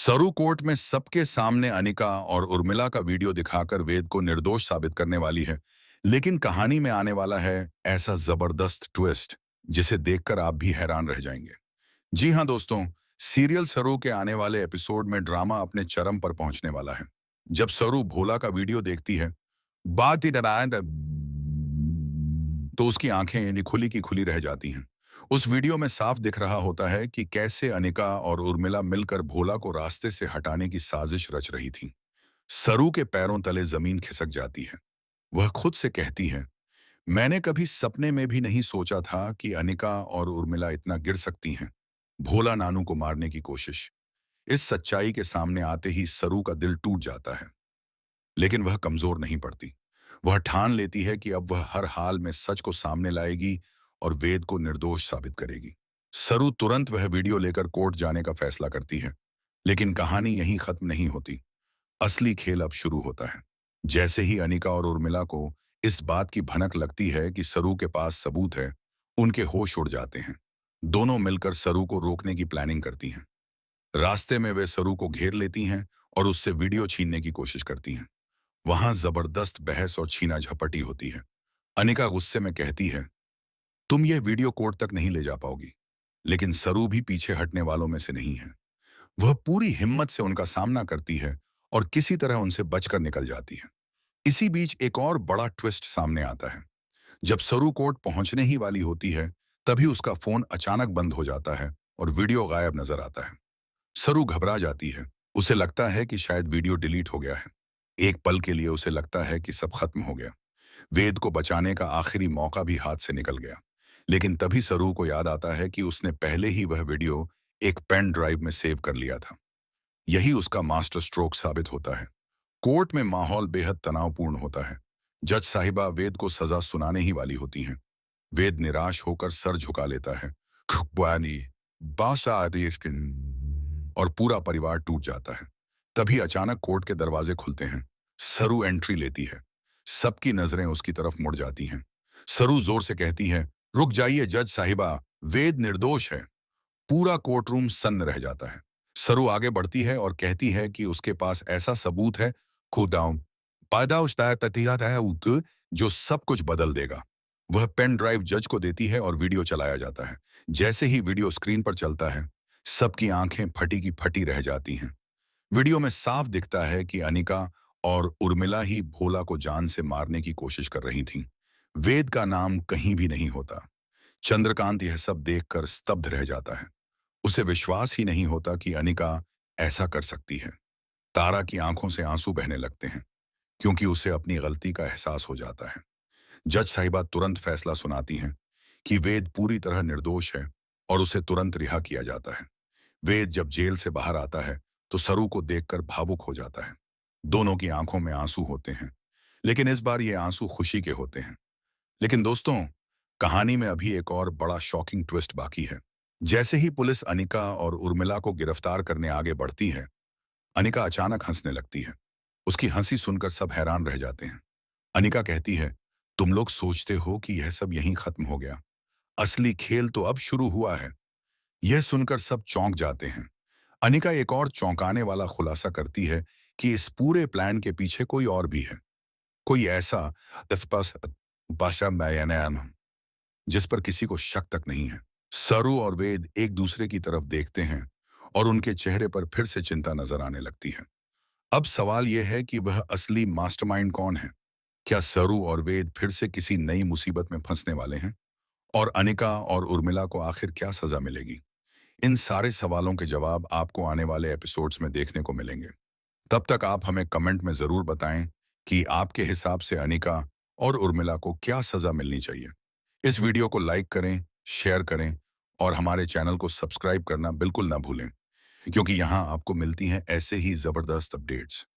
सरू कोर्ट में सबके सामने अनिका और उर्मिला का वीडियो दिखाकर वेद को निर्दोष साबित करने वाली है। लेकिन कहानी में आने वाला है ऐसा जबरदस्त ट्विस्ट जिसे देखकर आप भी हैरान रह जाएंगे। जी हाँ दोस्तों, सीरियल सरू के आने वाले एपिसोड में ड्रामा अपने चरम पर पहुंचने वाला है। जब सरू भोला का वीडियो देखती है, बात ही डराए तो उसकी आंखें यानी खुली की खुली रह जाती हैं। उस वीडियो में साफ दिख रहा होता है कि कैसे अनिका और उर्मिला मिलकर भोला को रास्ते से हटाने की साजिश रच रही थी। सरू के पैरों तले जमीन खिसक जाती है। वह खुद से कहती है, मैंने कभी सपने में भी नहीं सोचा था कि अनिका और उर्मिला इतना गिर सकती हैं। भोला नानू को मारने की कोशिश। इस सच्चाई के सामने आते ही सरू का दिल टूट जाता है। लेकिन वह कमजोर नहीं पड़ती। वह ठान लेती है कि अब वह हर हाल में सच को सामने लाएगी और वेद को निर्दोष साबित करेगी। सरू तुरंत वह वीडियो लेकर कोर्ट जाने का फैसला करती है। लेकिन कहानी यहीं खत्म नहीं होती। असली खेल अब शुरू होता है। जैसे ही अनिका और उर्मिला को इस बात की भनक लगती है कि सरू के पास सबूत है, उनके होश उड़ जाते हैं। दोनों मिलकर सरू को रोकने की प्लानिंग करती हैं। रास्ते में वे सरू को घेर लेती हैं और उससे वीडियो छीनने की कोशिश करती हैं। वहां जबरदस्त बहस और छीना झपटी होती है। अनिका गुस्से में कहती है, तुम ये वीडियो कोर्ट तक नहीं ले जा पाओगी। लेकिन सरू भी पीछे हटने वालों में से नहीं है। वह पूरी हिम्मत से उनका सामना करती है और किसी तरह उनसे बचकर निकल जाती है। इसी बीच एक और बड़ा ट्विस्ट सामने आता है। जब सरू कोर्ट पहुंचने ही वाली होती है, तभी उसका फोन अचानक बंद हो जाता है और वीडियो गायब नजर आता है। सरू घबरा जाती है। उसे लगता है कि शायद वीडियो डिलीट हो गया है। एक पल के लिए उसे लगता है कि सब खत्म हो गया। वेद को बचाने का आखिरी मौका भी हाथ से निकल गया। लेकिन तभी सरू को याद आता है कि उसने पहले ही वह वीडियो एक पेन ड्राइव में सेव कर लिया था। यही उसका मास्टर स्ट्रोक साबित होता है। कोर्ट में माहौल बेहद तनावपूर्ण होता है। जज साहिबा वेद को सजा सुनाने ही वाली होती हैं। वेद निराश होकर सर झुका लेता है। "खुबानी, बासा आदेश और पूरा परिवार टूट जाता है। तभी अचानक कोर्ट के दरवाजे खुलते हैं। सरू एंट्री लेती है। सबकी नजरें उसकी तरफ मुड़ जाती हैं। सरू जोर से कहती है, रुक जाइए जज साहिबा, वेद निर्दोष है। पूरा कोर्ट रूम सन्न रह जाता है। सरू आगे बढ़ती है और कहती है कि उसके पास ऐसा सबूत है, खुदाऊं पैदा उस्ताद ततीयात है जो सब कुछ बदल देगा। वह पेन ड्राइव जज को देती है और वीडियो चलाया जाता है। जैसे ही वीडियो स्क्रीन पर चलता है, सबकी आंखें फटी की फटी रह जाती हैं। वीडियो में साफ दिखता है कि अनिका और उर्मिला ही भोला को जान से मारने की कोशिश कर रही थीं। वेद का नाम कहीं भी नहीं होता। चंद्रकांत यह सब देखकर स्तब्ध रह जाता है। उसे विश्वास ही नहीं होता कि अनिका ऐसा कर सकती है। तारा की आंखों से आंसू बहने लगते हैं, क्योंकि उसे अपनी गलती का एहसास हो जाता है। जज साहिबा तुरंत फैसला सुनाती हैं कि वेद पूरी तरह निर्दोष है और उसे तुरंत रिहा किया जाता है। वेद जब जेल से बाहर आता है तो सरू को देखकर भावुक हो जाता है। दोनों की आंखों में आंसू होते हैं, लेकिन इस बार ये आंसू खुशी के होते हैं। लेकिन दोस्तों, कहानी में अभी एक और बड़ा शॉकिंग ट्विस्ट बाकी है। जैसे ही पुलिस अनिका और उर्मिला को गिरफ्तार करने आगे बढ़ती है, अनिका अचानक हंसने लगती है। उसकी हंसी सुनकर सब हैरान रह जाते हैं। अनिका कहती है, तुम लोग सोचते हो कि यह सब यहीं खत्म हो गया। असली खेल तो अब शुरू हुआ है। यह सुनकर सब चौंक जाते हैं। अनिका एक और चौंकाने वाला खुलासा करती है कि इस पूरे प्लान के पीछे कोई और भी है। कोई ऐसा तफपास बाशा मैयान जिस पर किसी को शक तक नहीं है। सरू और वेद एक दूसरे की तरफ देखते हैं और उनके चेहरे पर फिर से चिंता नजर आने लगती है। अब सवाल यह है कि वह असली मास्टरमाइंड कौन है? क्या सरू और वेद फिर से किसी नई मुसीबत में फंसने वाले हैं? और अनिका और उर्मिला को आखिर क्या सजा मिलेगी? इन सारे सवालों के जवाब आपको आने वाले एपिसोड्स में देखने को मिलेंगे। तब तक आप हमें कमेंट में जरूर बताएं कि आपके हिसाब से अनिका और उर्मिला को क्या सजा मिलनी चाहिए। इस वीडियो को लाइक करें, शेयर करें और हमारे चैनल को सब्सक्राइब करना बिल्कुल ना भूलें, क्योंकि यहाँ आपको मिलती हैं ऐसे ही जबरदस्त अपडेट्स।